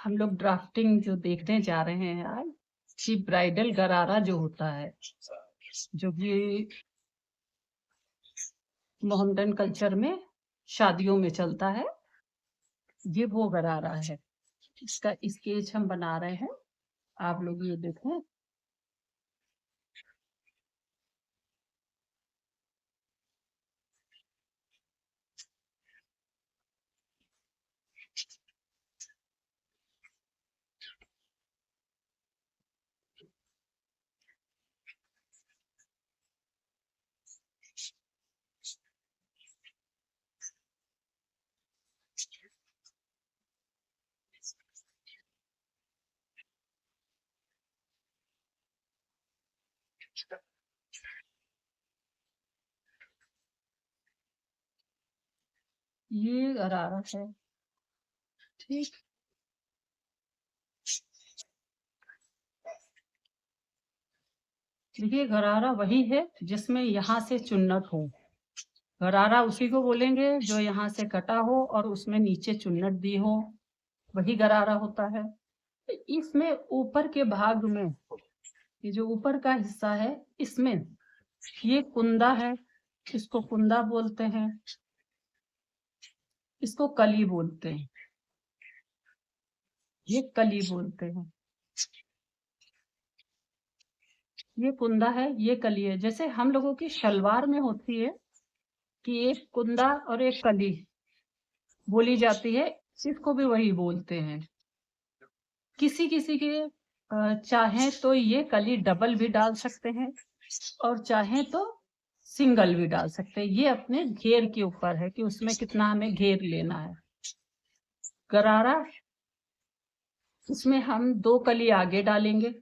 हम लोग ड्राफ्टिंग जो देखने जा रहे हैं आज, कि ब्राइडल गरारा जो होता है, जो कि मोहम्मडन कल्चर में शादियों में चलता है, ये वो गरारा है। इसका स्केच हम बना रहे हैं, आप लोग ये देखें। ये गरारा है, ठीक। देखिए, गरारा वही है जिसमें यहाँ से चुन्नट हो। गरारा उसी को बोलेंगे जो यहाँ से कटा हो और उसमें नीचे चुन्नट दी हो, वही गरारा होता है। इसमें ऊपर के भाग में, ये जो ऊपर का हिस्सा है, इसमें ये कुंदा है, इसको कुंदा बोलते हैं, इसको कली बोलते हैं, ये कली बोलते हैं। ये कुंदा है, ये कली है। जैसे हम लोगों की शलवार में होती है कि एक कुंदा और एक कली बोली जाती है, इसको भी वही बोलते हैं। किसी किसी के चाहें तो ये कली डबल भी डाल सकते हैं और चाहें तो सिंगल भी डाल सकते हैं। ये अपने घेर के ऊपर है कि उसमें कितना हमें घेर लेना है। गरारा, इसमें हम 2 कली आगे डालेंगे,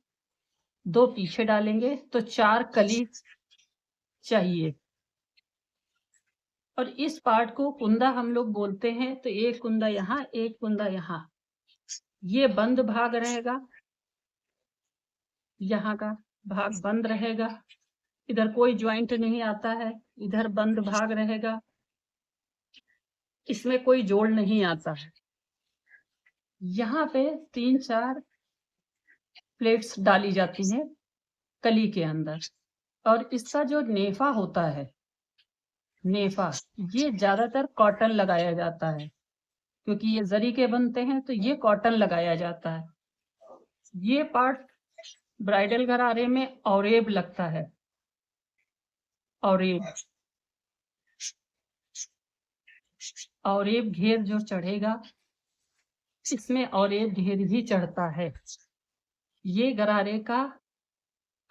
2 पीछे डालेंगे, तो 4 कली चाहिए। और इस पार्ट को कुंदा हम लोग बोलते हैं। तो एक कुंदा यहाँ, एक कुंदा यहाँ, ये बंद भाग रहेगा, यहाँ का भाग बंद रहेगा, इधर कोई ज्वाइंट नहीं आता है, इधर बंद भाग रहेगा, इसमें कोई जोड़ नहीं आता है। यहाँ पे 3-4 प्लेट्स डाली जाती हैं कली के अंदर। और इसका जो नेफा होता है, नेफा, ये ज्यादातर कॉटन लगाया जाता है, क्योंकि ये जरी के बनते हैं, तो ये कॉटन लगाया जाता है। ये पार्ट ब्राइडल गरारे में औरेब लगता है, औरेब। औरेब घेर जो चढ़ेगा, इसमें औरेब घेर भी चढ़ता है। ये गरारे का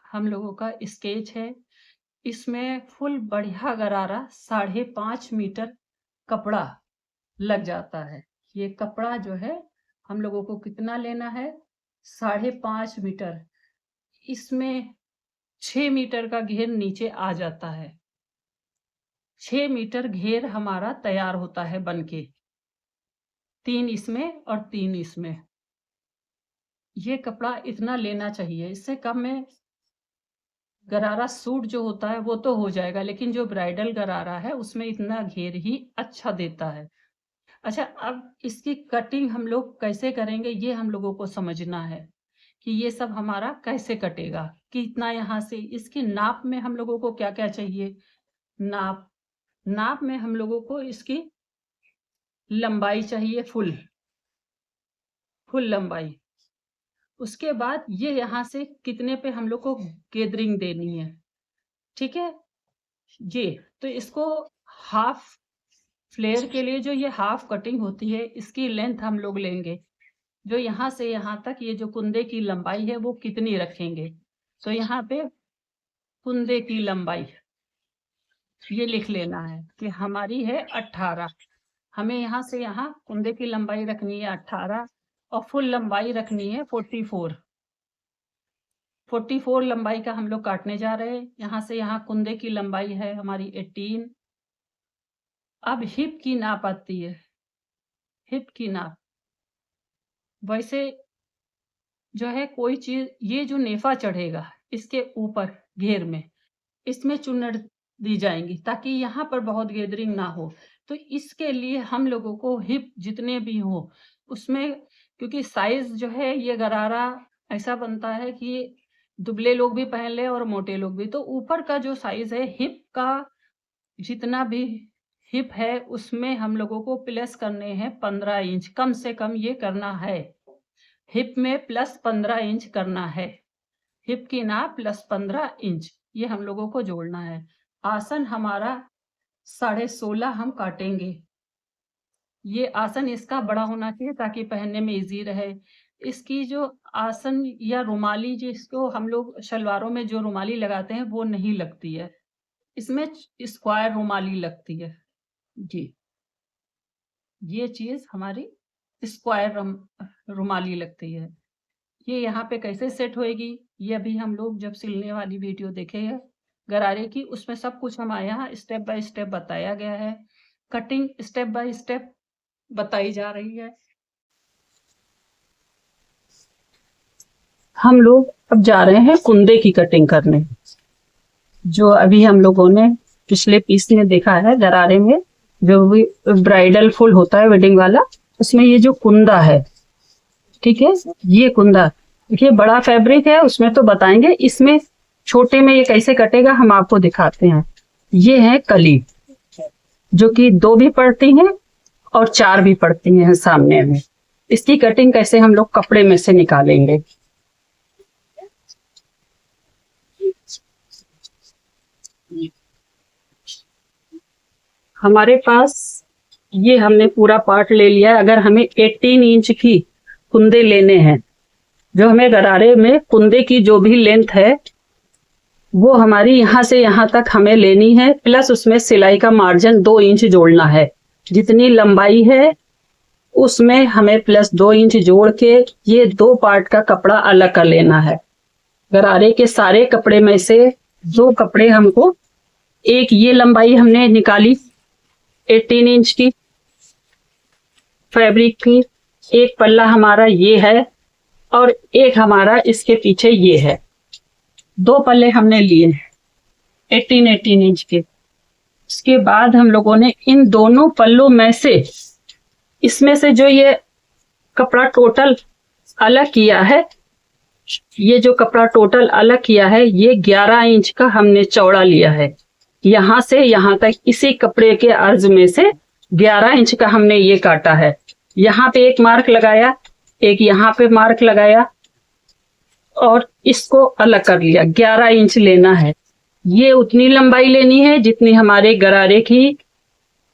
हम लोगों का स्केच है। इसमें फुल बढ़िया गरारा 5.5 मीटर कपड़ा लग जाता है। ये कपड़ा जो है हम लोगों को कितना लेना है, 5.5 मीटर। इसमें 6 मीटर का घेर नीचे आ जाता है। 6 मीटर घेर हमारा तैयार होता है बनके, 3 इसमें और 3 इसमें। ये कपड़ा इतना लेना चाहिए, इससे कम में गरारा सूट जो होता है वो तो हो जाएगा, लेकिन जो ब्राइडल गरारा है उसमें इतना घेर ही अच्छा देता है। अच्छा, अब इसकी कटिंग हम लोग कैसे करेंगे, ये हम लोगों को समझना है कि ये सब हमारा कैसे कटेगा, कितना यहाँ से। इसकी नाप में हम लोगों को क्या क्या चाहिए, नाप में हम लोगों को इसकी लंबाई चाहिए, फुल लंबाई। उसके बाद ये यहाँ से कितने पे हम लोग को गैदरिंग देनी है, ठीक है। ये तो इसको हाफ फ्लेयर के लिए जो ये हाफ कटिंग होती है, इसकी लेंथ हम लोग लेंगे, जो यहाँ से यहाँ तक ये जो कुंदे की लंबाई है वो कितनी रखेंगे। तो यहाँ पे कुंदे की लंबाई ये लिख लेना है कि हमारी है 18। हमें यहाँ से यहाँ कुंदे की लंबाई रखनी है 18 और फुल लंबाई रखनी है 44। 44 लंबाई का हम लोग काटने जा रहे हैं। यहाँ से यहाँ कुंदे की लंबाई है हमारी 18। अब हिप की नाप आती है, हिप की नाप। वैसे जो है कोई चीज, ये जो नेफा चढ़ेगा इसके ऊपर घेर में, इसमें चुन्नट दी जाएंगी ताकि यहाँ पर बहुत गैदरिंग ना हो। तो इसके लिए हम लोगों को हिप जितने भी हो उसमें क्योंकि साइज जो है ये गरारा ऐसा बनता है कि दुबले लोग भी पहन ले और मोटे लोग भी। तो ऊपर का जो साइज है हिप का, जितना भी हिप है उसमें हम लोगों को प्लस करने हैं 15 इंच, कम से कम ये करना है। हिप में प्लस 15 इंच करना है, हिप की नाप प्लस 15 इंच, ये हम लोगों को जोड़ना है। आसन हमारा 16.5 हम काटेंगे। ये आसन इसका बड़ा होना चाहिए ताकि पहनने में इजी रहे। इसकी जो आसन या रुमाली जिसको हम लोग शलवारों में जो रुमाली लगाते हैं वो नहीं लगती है, इसमें स्क्वायर रुमाली लगती है जी। ये चीज हमारी स्क्वायर रुमाली लगती है। ये यहाँ पे कैसे सेट होएगी ये अभी हम लोग जब सिलने वाली वीडियो देखेंगे गरारे की, उसमें सब कुछ हमारे यहाँ स्टेप बाय स्टेप बताया गया है। कटिंग स्टेप बाय स्टेप बताई जा रही है। हम लोग अब जा रहे हैं कुंदे की कटिंग करने। जो अभी हम लोगों ने पिछले पीस में देखा है गरारे में, जो भी ब्राइडल फुल होता है वेडिंग वाला, उसमें ये जो कुंदा है, ठीक है, ये कुंदा देखिए बड़ा फैब्रिक है, उसमें तो बताएंगे। इसमें छोटे में ये कैसे कटेगा हम आपको दिखाते हैं। ये है कली, जो कि 2 भी पड़ती हैं और 4 भी पड़ती हैं सामने में। इसकी कटिंग कैसे हम लोग कपड़े में से निकालेंगे। हमारे पास ये हमने पूरा पार्ट ले लिया है। अगर हमें 18 इंच की कुंदे लेने हैं, जो हमें गरारे में कुंदे की जो भी लेंथ है वो हमारी यहाँ से यहाँ तक हमें लेनी है, प्लस उसमें सिलाई का मार्जिन 2 इंच जोड़ना है। जितनी लंबाई है उसमें हमें प्लस 2 इंच जोड़ के ये 2 पार्ट का कपड़ा अलग कर लेना है। गरारे के सारे कपड़े में से 2 कपड़े हमको, एक ये लंबाई हमने निकाली 18 इंच की फैब्रिक की, एक पल्ला हमारा ये है और एक हमारा इसके पीछे ये है। 2 पल्ले हमने लिए 18 इंच के। उसके बाद हम लोगों ने इन दोनों पल्लों में से, इसमें से जो ये कपड़ा टोटल अलग किया है, ये जो कपड़ा टोटल अलग किया है ये 11 इंच का हमने चौड़ा लिया है। यहाँ से यहाँ तक इसी कपड़े के अर्ज में से 11 इंच का हमने ये काटा है। यहाँ पे एक मार्क लगाया, एक यहाँ पे मार्क लगाया और इसको अलग कर लिया। 11 इंच लेना है। ये उतनी लंबाई लेनी है जितनी हमारे गरारे की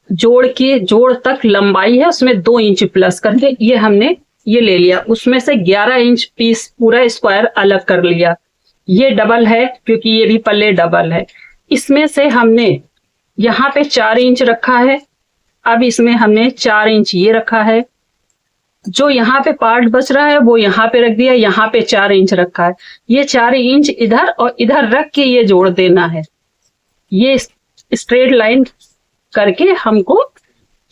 जोड़ तक लंबाई है, उसमें 2 इंच प्लस करके ये हमने ये ले लिया। उसमें से 11 इंच पीस पूरा स्क्वायर अलग कर लिया। ये डबल है क्योंकि ये भी पल्ले डबल है। इसमें से हमने यहाँ पे 4 इंच रखा है। अब इसमें हमने 4 इंच ये रखा है। जो यहाँ पे पार्ट बच रहा है वो यहाँ पे रख दिया, यहाँ पे 4 इंच रखा है। ये 4 इंच इधर और इधर रख के ये जोड़ देना है। ये स्ट्रेट लाइन करके हमको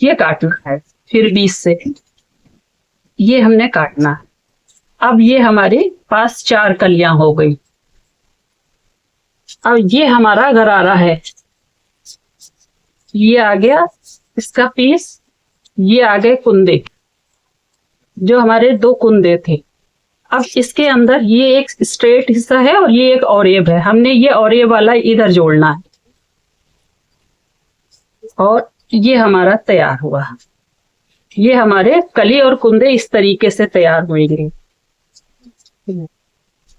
ये काटना है। फिर 20 से ये हमने काटना है। अब ये हमारे पास 4 कलियां हो गई। अब ये हमारा गरारा है। ये आ गया इसका पीस, ये आ गए कुंदे, जो हमारे 2 कुंदे थे। अब इसके अंदर ये एक स्ट्रेट हिस्सा है और ये एक औरेब है। हमने ये औरेब वाला इधर जोड़ना है और ये हमारा तैयार हुआ। ये हमारे कली और कुंदे इस तरीके से तैयार होंगे।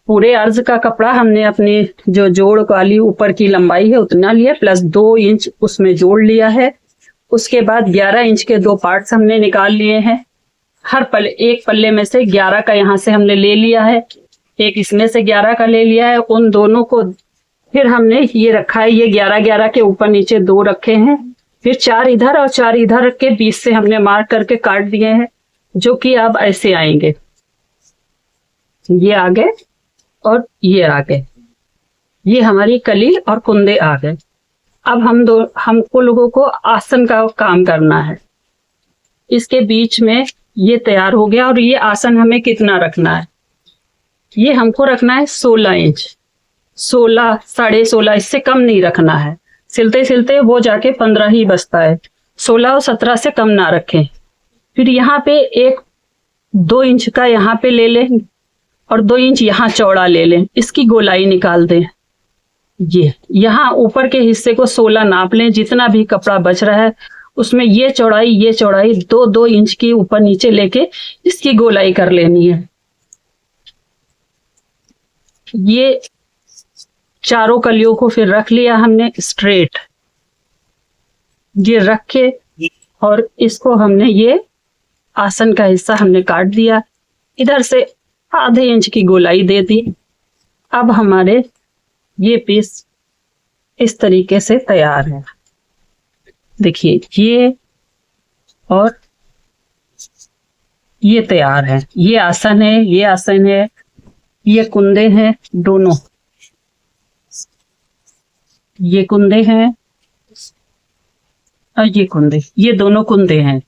पूरे अर्ज का कपड़ा हमने अपनी जो जोड़ वाली ऊपर की लंबाई है उतना लिया, प्लस 2 इंच उसमें जोड़ लिया है। उसके बाद 11 इंच के 2 पार्ट्स हमने निकाल लिए हैं। हर पल्ले, एक पल्ले में से 11 का यहाँ से हमने ले लिया है, एक इसमें से 11 का ले लिया है। उन दोनों को फिर हमने ये रखा है, ये 11 के ऊपर नीचे 2 रखे हैं। फिर 4 इधर और 4 इधर रख के 20 से हमने मार्क करके काट दिए हैं, जो कि अब ऐसे आएंगे। ये आ गए और ये आ गए। ये हमारी कली और कुंदे आ गए। अब हमको लोगों को आसन का काम करना है। इसके बीच में ये तैयार हो गया। और ये आसन हमें कितना रखना है, ये हमको रखना है 16 इंच, 16, 16.5, इससे कम नहीं रखना है। सिलते सिलते वो जाके 15 ही बचता है। 16 और 17 से कम ना रखें। फिर यहाँ पे एक 2 इंच का यहाँ पे ले लें और 2 इंच यहाँ चौड़ा ले लें, इसकी गोलाई निकाल दें। ये यहाँ ऊपर के हिस्से को 16 नाप लें, जितना भी कपड़ा बच रहा है उसमें ये चौड़ाई 2-2 इंच की ऊपर नीचे लेके इसकी गोलाई कर लेनी है। ये चारों कलियों को फिर रख लिया हमने स्ट्रेट, ये रख के और इसको हमने ये आसन का हिस्सा हमने काट दिया, इधर से आधे इंच की गोलाई दे दी। अब हमारे ये पीस इस तरीके से तैयार है। देखिए ये और ये तैयार है, ये आसन है, ये आसन है, ये कुंदे हैं दोनों, ये कुंदे हैं और ये कुंदे, ये दोनों कुंदे हैं,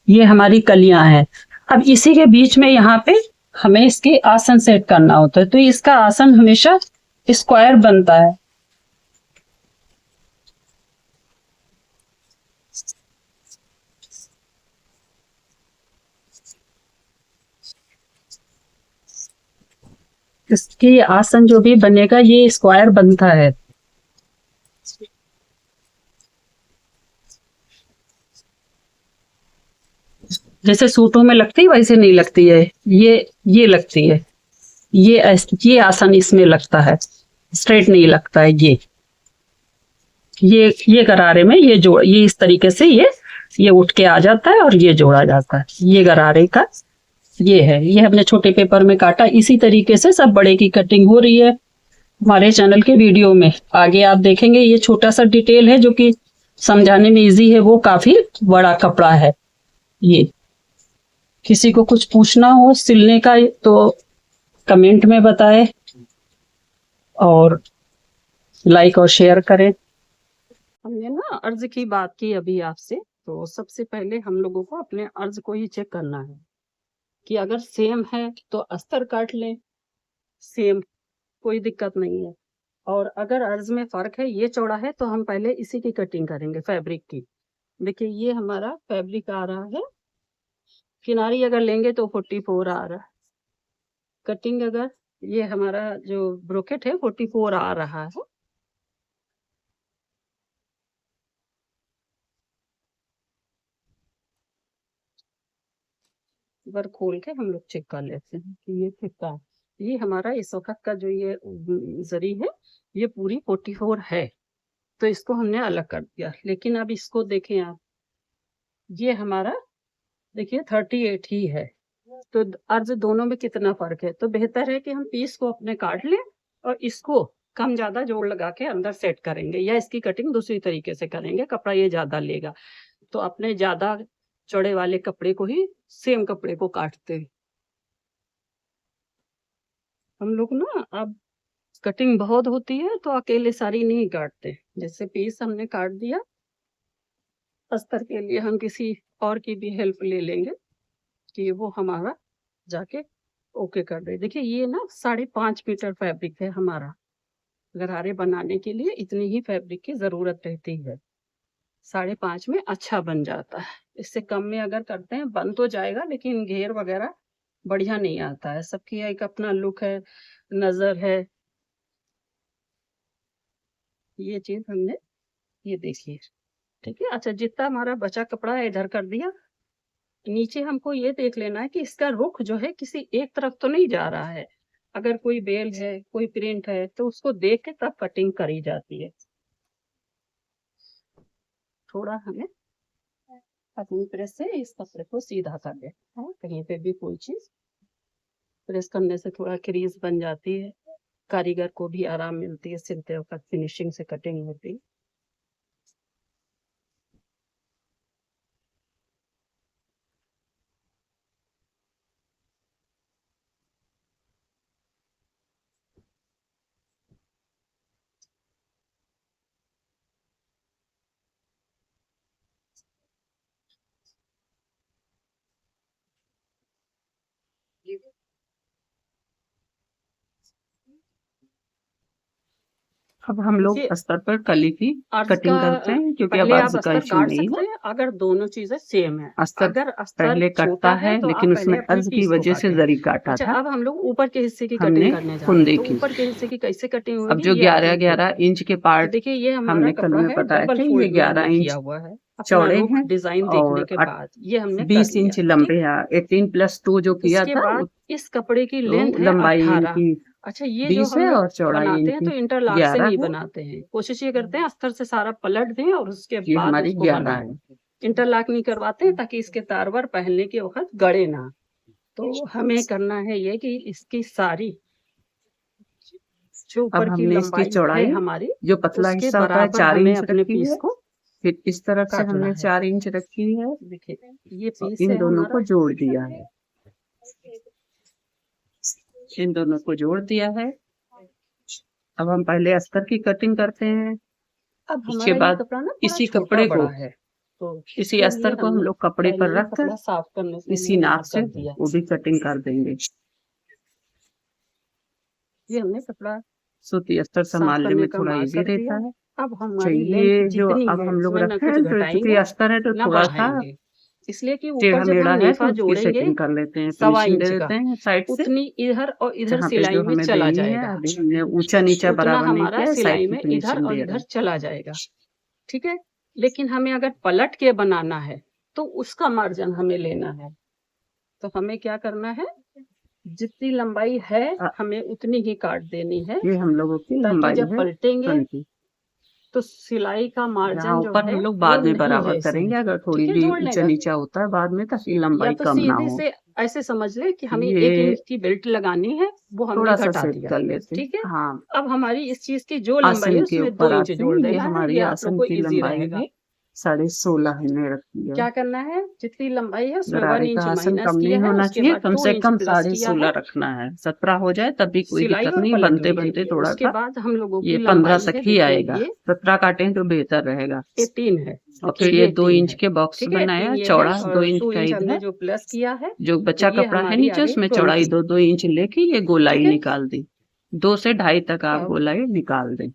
ये हमारी कलियां हैं। अब इसी के बीच में यहाँ पे हमें इसके आसन सेट करना होता है, तो इसका आसन हमेशा स्क्वायर बनता है। इसके आसन जो भी बनेगा ये स्क्वायर बनता है। जैसे सूटों में लगती है वैसे नहीं लगती है, ये लगती है, ये आसन इसमें लगता है, स्ट्रेट नहीं लगता है। ये गरारे में ये इस तरीके से ये उठ के आ जाता है और ये जोड़ा जाता है। ये गरारे का ये है, ये हमने छोटे पेपर में काटा। इसी तरीके से सब बड़े की कटिंग हो रही है हमारे चैनल के वीडियो में। आगे आप देखेंगे ये छोटा सा डिटेल है जो कि समझाने में इजी है, वो काफी बड़ा कपड़ा है। ये किसी को कुछ पूछना हो सिलने का तो कमेंट में बताएं और लाइक और शेयर करें। हमने ना अर्ज की बात की अभी आपसे, तो सबसे पहले हम लोगों को अपने अर्ज को ही चेक करना है कि अगर सेम है तो अस्तर काट लें, सेम कोई दिक्कत नहीं है। और अगर अर्ज में फर्क है, ये चौड़ा है तो हम पहले इसी की कटिंग करेंगे फैब्रिक की। देखिए ये हमारा फैब्रिक आ रहा है, किनारी अगर लेंगे तो 44 आ रहा है, कटिंग अगर ये हमारा जो ब्रोकेट है 44 आ रहा है। बार खोल के हम लोग चेक कर लेते हैं कि ये कितना है। ये हमारा इस वक्त का जो ये जरी है ये पूरी 44 है, तो इसको हमने अलग कर दिया। लेकिन अब इसको देखें आप, ये हमारा देखिए 38 ही है, तो अर्ज दोनों में कितना फर्क है। तो बेहतर है कि हम पीस को अपने काट लें और इसको कम ज्यादा जोड़ लगा के अंदर सेट करेंगे, या इसकी कटिंग दूसरी तरीके से करेंगे, कपड़ा ये ज्यादा लेगा तो अपने ज्यादा चौड़े वाले कपड़े को ही सेम कपड़े को काटते हैं हम लोग ना। अब कटिंग बहुत होती है तो अकेले सारी नहीं काटते, जैसे पीस हमने काट दिया, अस्तर के लिए हम किसी और की भी हेल्प ले लेंगे कि वो हमारा जाके ओके कर दे। देखिए ये ना 5.5 मीटर फैब्रिक है हमारा, गरारे बनाने के लिए इतनी ही फैब्रिक की जरूरत रहती है। 5.5 में अच्छा बन जाता है, इससे कम में अगर करते हैं बन तो जाएगा लेकिन घेर वगैरह बढ़िया नहीं आता है। सबकी एक अपना लुक है, नजर है। ये चीज हमने ये देखिए, ठीक है। अच्छा जितना हमारा बचा कपड़ा है इधर कर दिया। नीचे हमको ये देख लेना है कि इसका रुख जो है किसी एक तरफ तो नहीं जा रहा है। अगर कोई बेल है, कोई प्रिंट है तो उसको देख के तब कटिंग करी जाती है। थोड़ा हमें अपनी प्रेस से इस कपड़े को सीधा कर दे, कहीं पे भी कोई चीज प्रेस करने से थोड़ा क्रीज बन जाती है, कारीगर को भी आराम मिलती है, सिलते वक्त फिनिशिंग से कटिंग होती है। अब हम लोग ये अस्तर पर कली की अर्ज कटिंग का करते हैं क्योंकि अब पहले आप अर्ज का अस्तर इशू काट नहीं सकते है। हैं अगर दोनों चीजें सेम है। अस्तर अगर अस्तर पहले छोटा कटता है है तो आप लेकिन पहले उसमें अपनी अर्ज की पीस को वजह से काटें। जरी काटा अच्छा, था अब हम लोग ऊपर के हिस्से की हमने कटिंग करने जा रहे कुंदे हैं। तो की। ऊपर के हिस्से की कैसे कटिंग अब होगी जो ये आप 11 लोग 11 देखिए। इंच के तो पार्ट देखिए ये हमारा हमने कल कपड़ा में है, बताया डबल था, ये फोल्ड में 11 हमने इंच किया हुआ है। अपना चौड़े रुख हैं डिजाइन देखने और के बाद ये हमने कर 20 लिया, इंच ठीक। लंबे हैं। 18+2 जो किया इसके था बाद इस कपड़े की लेंथ वो है लंबाई 18। इनकी अच्छा, ये जो 20 हम है लोग और चौड़ाई बनाते हैं इनकी तो इंटरलॉक से 11 नहीं है। बनाते हैं। कोशिश ये करते हैं अस्तर से सारा पलट दें और उसके ये बाद हमारी उसको 11 बनाएं। है। इंटरलॉक नहीं करवाते हैं ताकि इसके तार बार पहनने के वक्त गड़े ना। तो हमें करना है ये कि इसकी सारी जो अब ऊपर की हमने इसकी लंबाई है चौड़ाई हमारी, जो पतला उसके हिस्सा होता है बराबर 4 हमें इंच अपने रखी पीस है। को फिर इस तरफ से काटना हमने है। 4 इंच रखी है देखिए ये और पीस इन है दोनों को हमारा। जोड़ दिया है। इन दोनों को जोड़ दिया है। अब हम पहले अस्तर की कटिंग करते हैं। अब उसके हमारा ये बाद कपड़ा ना थोड़ा इसी छोटा कपड़े बड़ा को है, तो इसी इसके लिए अस्तर को हम हमने लोग कपड़े पहले पर ही रखकर कपड़ा साफ करने के इसी लिए नाप बाहर से कर दिया। वो भी कटिंग कर देंगे। ये हमने कपड़ा सूती अस्तर साफ संभालने करने में का थोड़ा मार्क इजी कर रहता दिया। है। अब हमारी लेंथ चाहिए जो जितनी अब है हम लोग इसमें न रखे कुछ हैं तो चूंकि घटाएंगे अस्तर है तो न थोड़ा सा बढ़ाएंगे, इसलिए कि ऊपर टेढ़ा जब हम मेढ़ा है नेफा तो उसकी जोड़ेंगे सेटिंग कर लेते हैं। 1.25 फिनिशिंग दे इंच का, देते हैं साइड से उतनी इधर और इधर जहाँ पे सिलाई जो में हमें चला देनी है। जाएगा। अभी हमने ऊंचा नीचा उतना बराबर नहीं हमारा किया है, साइड सिलाई की में इधर फिनिशिंग और दे रहे इधर हैं। चला जाएगा, ठीक है। लेकिन हमें अगर पलट के बनाना है तो उसका मार्जिन हमें लेना है। तो हमें क्या करना है, जितनी लंबाई है हमें उतनी ही काट देनी है, ये हम लोगों की ताकि लंबाई जब है पलटेंगे फ्रंट की। तो सिलाई का यहाँ मार्जिन जो ऊपर है हम लोग वो बाद में नहीं बराबर है इसमें, करेंगे, अगर थोड़ी ठीक है। भी जोड़ ऊंचा लेगा नीचा होता है बाद में ताकि या लंबाई तो कम ना सीधे हो। से ऐसे समझ ले कि हमें 1 ये इंच की बेल्ट लगानी है, वो हमने थोड़ा सा घटा सेट दिया, कर लेते ठीक है। हैं। हाँ, अब हमारी इस चीज की जो लंबाई है आसन के उसमें 2 ऊपर इंच आते जोड़ हैं। ये देना है, हमारी ये आप लोग आसन को की इजी लंबाई रहेगा। है 16.5 हमने रखी है। क्या करना है, जितनी लंबाई है उसमें 1 गरारे इंच का आसन माइनस कम नहीं किया है, होना उसके चाहिए, बाद कम 2 से इंच कम प्लस किया 16.5 है। रखना है। 17 हो जाए तब भी कोई सिलाई दिक्कत और नहीं, पलट बनते लीजिए। बनते थोड़ा उसके सा बाद हम लोगों ये की 15 लंबाई तक है, ही देखिए आएगा। ये 17 काटें तो बेहतर रहेगा। 18 है, और देखिए फिर ये ये 2 18 इंच है, के बॉक्स ठीक है। बनाया 18 ये है चौड़ा, 2 और इंच 2 का इंच इधर हमने जो प्लस किया है, जो तो बचा ये कपड़ा है हमारी आ नीचे गई उसमें चौड़ाई 20, 2-2 इंच लेके ये गोलाई ठीक है। निकाल दी। 2 से 2.5 तक आप अब गोलाई निकाल दें।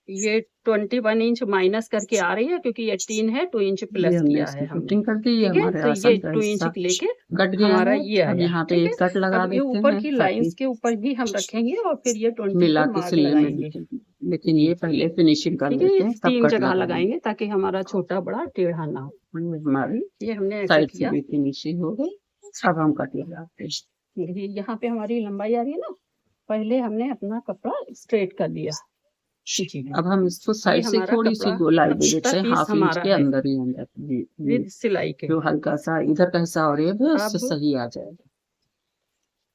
ये 21 इंच माइनस करके आ रही है क्योंकि 18 है, 2 इंच ये प्लस हमने किया इसकी है हमने, फिटिंग कर दी। ये ठीक है। हमारे तो ये आसन का 2 इंच हिस्सा लेके कट गया हमारा है। ये अब आया, यहाँ पे ठीक एक है। कट लगा अब ये देते ऊपर हैं की ताकि लाइंस के ऊपर भी हम रखेंगे और फिर ये 20 मिला पर के मार्क सिलने में लगाएंगे, दिक्कत। लेकिन ये पहले फिनिशिंग कर ठीक है। लेते ये हैं तब 3 कट जगह लगाएंगे। लगाएंगे ताकि हमारा छोटा बड़ा टेढ़ा ना हो। ये हमारी ये हमने ऐसे साइड से किया। भी फिनिशिंग हो गई। अब हम कट लगाते हैं। ये यहाँ पे हमारी लंबाई आ रही है ना, पहले हमने अपना कपड़ा स्ट्रेट कर लिया। अब हम इसको ये साइड से हमारा थोड़ी सी कपड़ा गोलाई दे देते 75 हैं, पीस 1/2 इंच हमारा के है अंदर ही अंदर विद सिलाई के। जो हल्का सा इधर का हिस्सा और ये भी उससे अब सही आ जाएगा।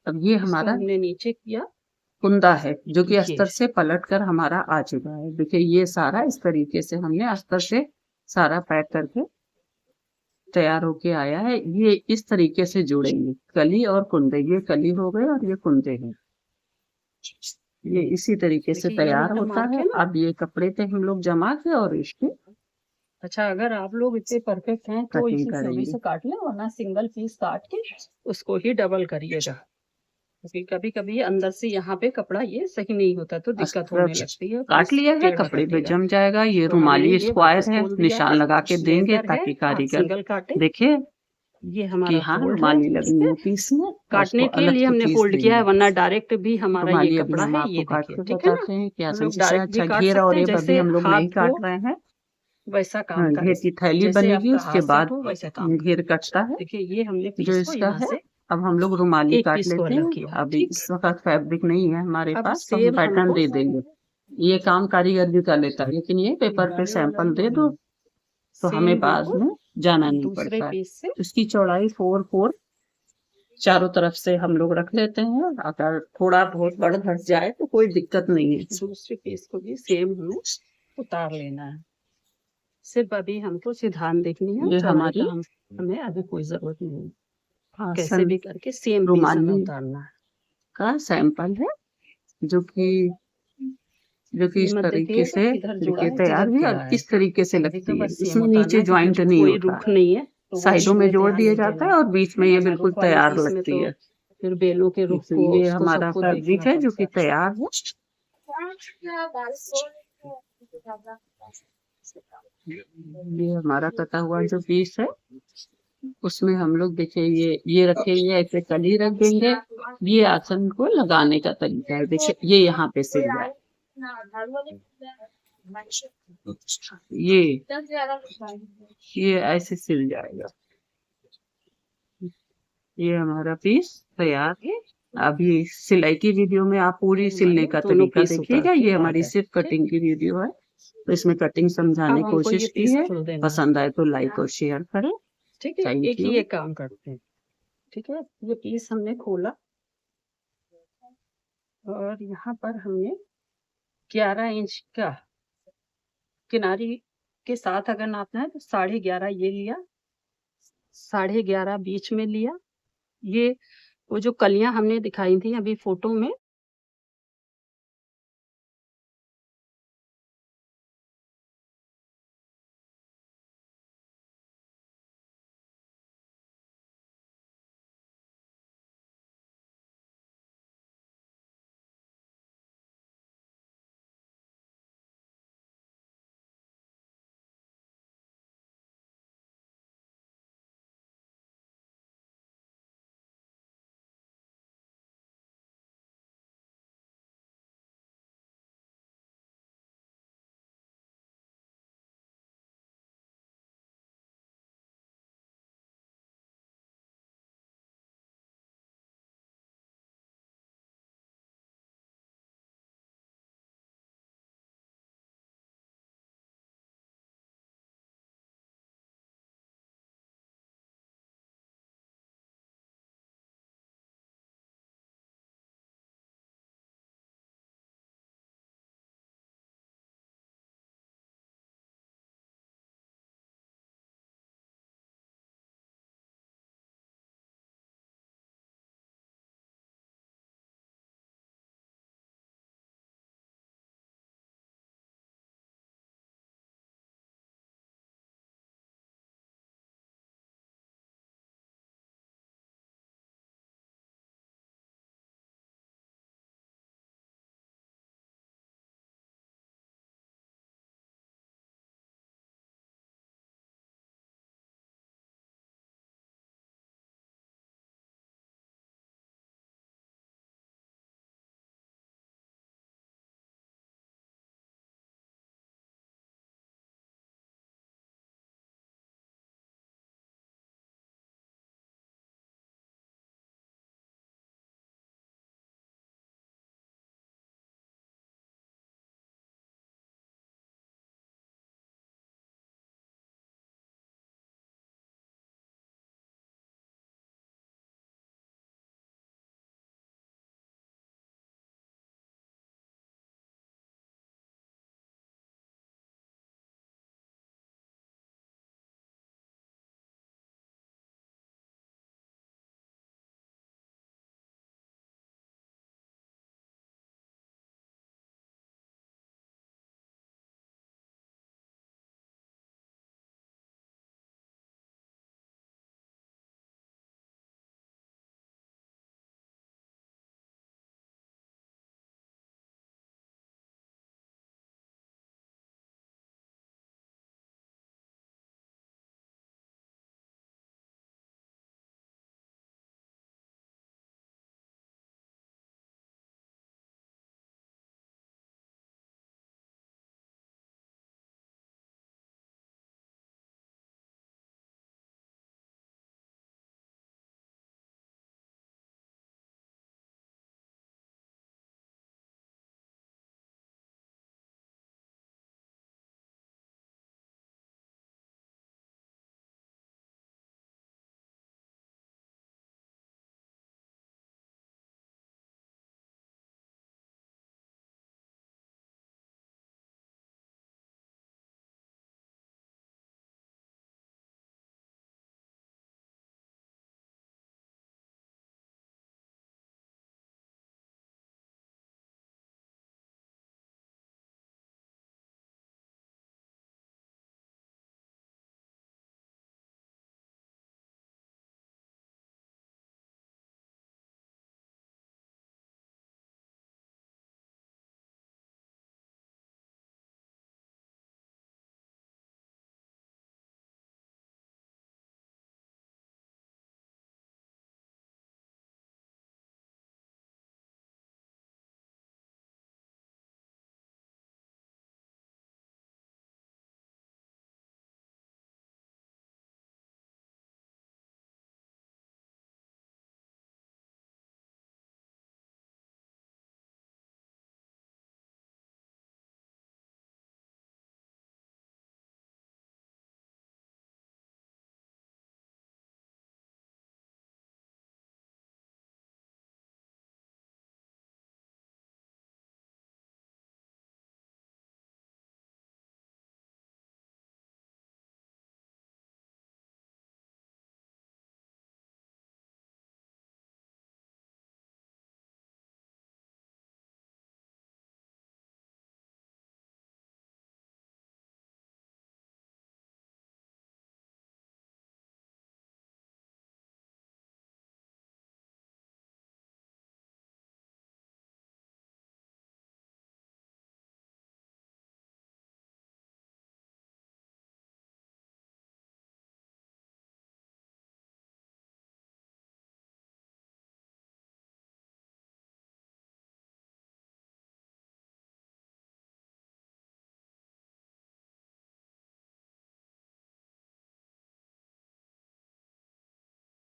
अब ये इसको हमारा हमने नीचे किया, कुंदा है जो कि ये अस्तर से पलट कर हमारा आ चुका है। देखिए ये सारा इस तरीके से हमने अस्तर से सारा पैक करके तैयार होके आया है। ये इस तरीके से जुड़ेंगे कली और कुंदे। ये कली हो गए और ये कुंदे हैं। ये इसी तरीके से देखिए ये तैयार हमारा होता मार्क है। है ना। अब ये कपड़े पे हम लोग जमा के और इसकी अच्छा, अगर आप लोग इतने परफेक्ट हैं तो कटिंग इसे छुरी करेंगे। से काट लें, वरना सिंगल पीस काट के उसको ही डबल करिएगा, क्योंकि कभी कभी अंदर से यहाँ पे कपड़ा ये सही नहीं होता तो दिक्कत अस्तर होने लगती है, काट पीस लिया है, टेढ़ा कपड़े पे कटेगा। जम जाएगा। ये तो हमने रुमाली ये स्क्वायर वापस है, खोल दिया निशान है, लगा के देंगे लेजर है, ताकि आप कारीगर सिंगल काटे। देखे ये कि हमारा हाँ फोल्ड है, रुमाली ठीक लगी है। है पीस में और काटने उसको के अलग लिए से हमने पीस फोल्ड किया है, देंगे। वरना डायरेक्ट भी हमारा ये रुमाली अभी कपड़ा हम है, आपको ये काट देखिए, के ठीक है ना। बताते हैं कि हम आसन लोग से डायरेक्ट भी अच्छा काट घेर और सकते हैं, ये अभी जैसे हम लोग नहीं हाथ काट को रहे हैं। वैसा काम घेर करे, की थैली जैसे बनेगी, आपका उसके हाथ बाद सेट हो वैसे काम करे। घेर कटता है देखिए ये हमने जो पीस को इसका यहाँ है। से अब हम लोग रुमाली एक काट पीस को लेते अलग हैं। किया, अभी ठीक। इस वक्त फैब्रिक नहीं है हमारे अब पास तो हम सेम पैटर्न हमको दे देंगे। ये काम कारीगर भी कर लेता है, लेकिन ये पेपर पे सैंपल दे दो तो हमें सेम बाद हमको में जाना नहीं दूसरे पड़ता है। पीस से इसकी चौड़ाई 4 चारों तरफ से हम लोग रख लेते हैं। अगर थोड़ा बहुत बढ़ घट जाए तो कोई दिक्कत नहीं है। दूसरे पीस को भी सेम हमें उतार लेना है। सिर्फ अभी हमको सिधान देखनी है, ये चौड़ाई हमारी का हमें अभी कोई जरूरत नहीं है। कैसे आसन भी करके सेम पीस हमें रुमाली उतारना है। का सैंपल है जो कि ये इस मत तरीके देखिएगा से किधर जुड़ा देखिए है तैयार किधर है जुड़ा और है, किस तरीके से अभी तो लगती है। बस सेम इसमें उतारना नीचे है, क्योंकि ज्वाइंट नहीं कोई होता रुख नहीं है तो वो साइडों में हमें जोड़ ध्यान दिया नहीं जाता है देना। और बीच में ये वरना बिल्कुल रुख वाले तैयार पीस में लगती तो है। फिर बेलों के रुख तो को ये उसको हमारा सबको फैब्रिक देखना है जो कि पड़ता है। तैयार है। ये हमारा कटा हुआ जो पीस है, उसमें हम लोग देखिए ये रखेंगे, ऐसे कली रख देंगे। ये आसन को लगाने का तरीका है, देखिए ये यहाँ पे सिल जाए, ये ऐसे सिल जाएगा। ये हमारा पीस तैयार है। अभी सिलाई की वीडियो में आप पूरी सिलने का तरीका देखिएगा। ये हमारी सिर्फ कटिंग की वीडियो है, तो इसमें कटिंग समझाने की कोशिश की है। पसंद आए तो लाइक और शेयर करें। ठीक है, एक ही ये काम करते हैं। ठीक है, ये पीस हमने खोला और यहाँ पर हमने 11 इंच का किनारी के साथ अगर नापना है तो 11.5 ये लिया, 11.5 बीच में लिया। ये वो जो कलियां हमने दिखाई थी अभी फोटो में,